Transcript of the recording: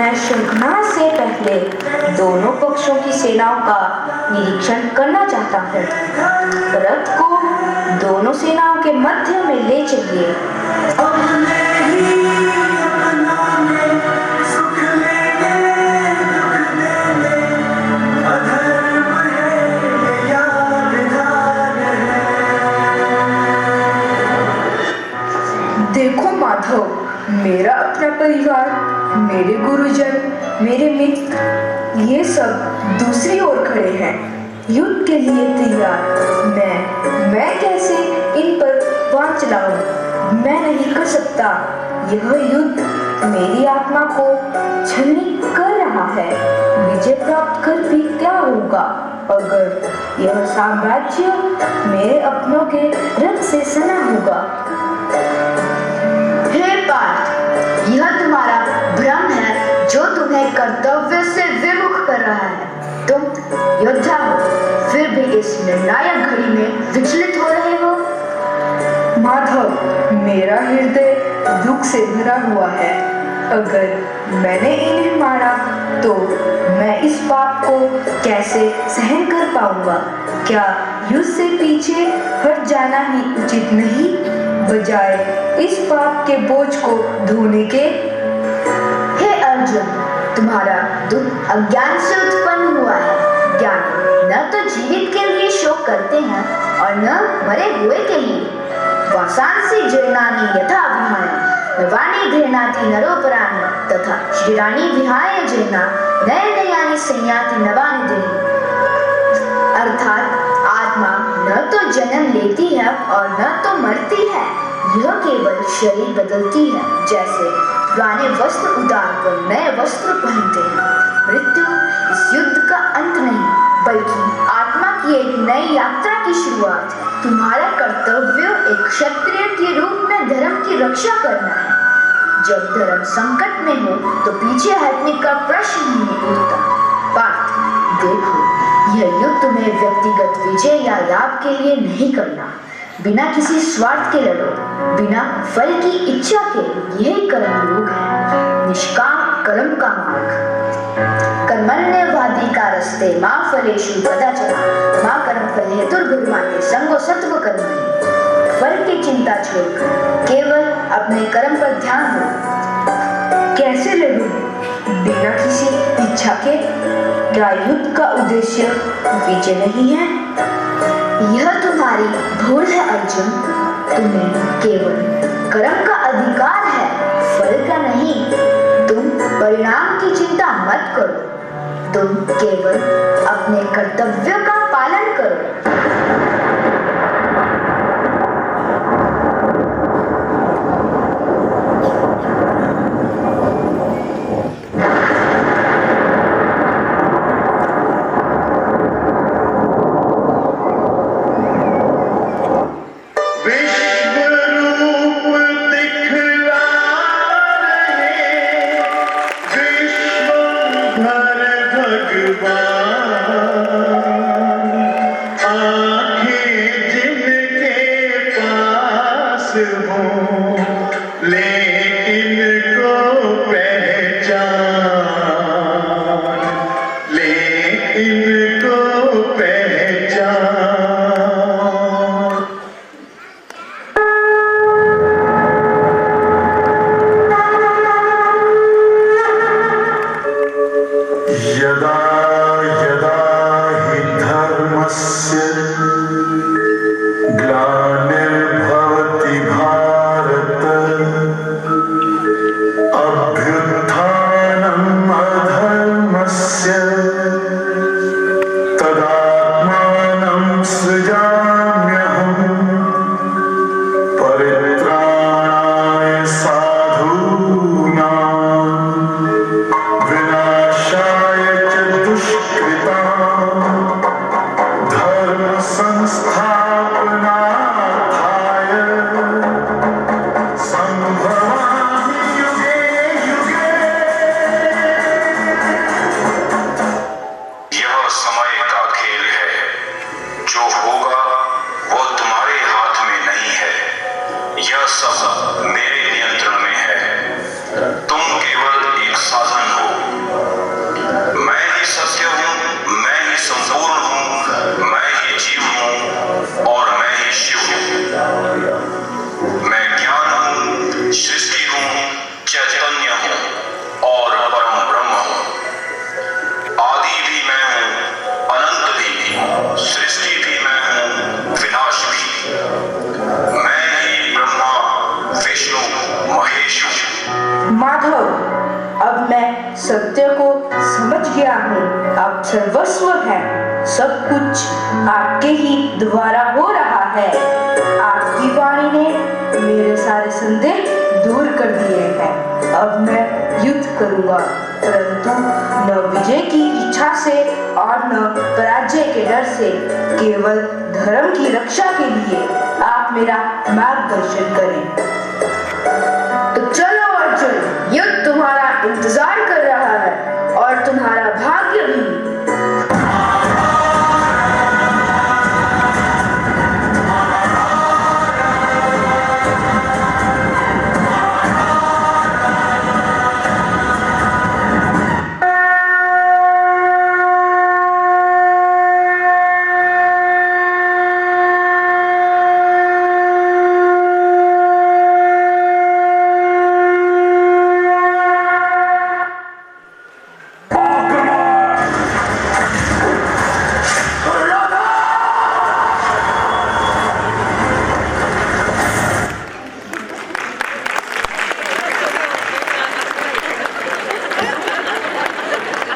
मैं शंखनाद से पहले दोनों पक्षों की सेनाओं का निरीक्षण करना चाहता हूँ। रथ को दोनों सेनाओं के मध्य में ले चलिए। देखो माधव, मेरा अपना परिवार, मेरे गुरुजन, मेरे मित्र, ये सब दूसरी ओर खड़े हैं, युद्ध के लिए तैयार। मैं कैसे इन पर बाण चलाऊं? मैं नहीं कर सकता। यह युद्ध मेरी आत्मा को छलनी कर रहा है। विजय प्राप्त कर भी क्या होगा अगर यह साम्राज्य मेरे अपनों के रथ से सना होगा? यह तुम्हारा भ्रम है जो तुम्हें कर्तव्य से विमुख कर रहा है। तुम योद्धा हो, फिर भी इस निर्णायक घड़ी में विचलित हो रहे हो। माधव, मेरा हृदय दुख से भरा हुआ है। अगर मैंने इन्हें मारा तो मैं इस पाप को कैसे सहन कर पाऊंगा? क्या युद्ध से पीछे हट जाना ही उचित नहीं, बजाय इस पाप के बोझ को ढोने के? हे अर्जुन, तुम्हारा दुख अज्ञान से उत्पन्न हुआ है। ज्ञान न तो जीवित के लिए शोक करते हैं और न मरे हुए के लिए। वासांसी जीर्णानि यथा विहाय नवानि गृह्णाति नरोपराणि तथा शरीराणि विहाय जीर्णा नये नयानि संयाति नवानि देहि। अर्थात आत्मा न तो जन्म लेती है और न तो मरती है, यह केवल शरीर बदलती है। जैसे पुराने वस्त्र उतारकर नए वस्त्र पहनते हैं। मृत्यु इस युद्ध का अंत नहीं, बल्कि आत्मा की एक नई यात्रा की शुरुआत। तुम्हारा कर्तव्य एक क्षत्रिय के रूप में धर्म की रक्षा करना है। जब धर्म संकट में हो तो पीछे हटने का प्रश्न नहीं उठता। पार्थ, देखो, यह युद्ध तुम्हें व्यक्तिगत विजय या लाभ के लिए नहीं करना। बिना किसी स्वार्थ के लड़ो, बिना फल की इच्छा के। यही कर्म योग है, निष्काम कर्म का मार्ग। कर्मण्येवाधिकारस्ते मा फलेषु कदाचन मा कर्मफले हेतुर्भुर्माते संगो सत्व कर्मणि। फल की चिंता छोड़कर केवल अपने कर्म पर ध्यान दो। कैसे लड़ूं बिना किसी इच्छा के? क्या युद्ध का उद्देश्य विजय नहीं है? यह तुम्हारी भूल है अर्जुन। तुम्हें केवल कर्म का अधिकार है, फल का नहीं। तुम परिणाम की चिंता मत करो, तुम केवल अपने कर्तव्य का पालन करो। ग्लानिर्भवति भारत माधव, अब मैं सत्य को समझ गया हूँ। अब सर्वस्व है, सब कुछ आपके ही द्वारा हो रहा है। आपकी वाणी ने मेरे सारे संदेह दूर कर दिए हैं। अब मैं युद्ध करूंगा, परंतु न विजय की इच्छा से और न पराजय के डर से, केवल धर्म की रक्षा के लिए। आप मेरा मार्गदर्शन करें।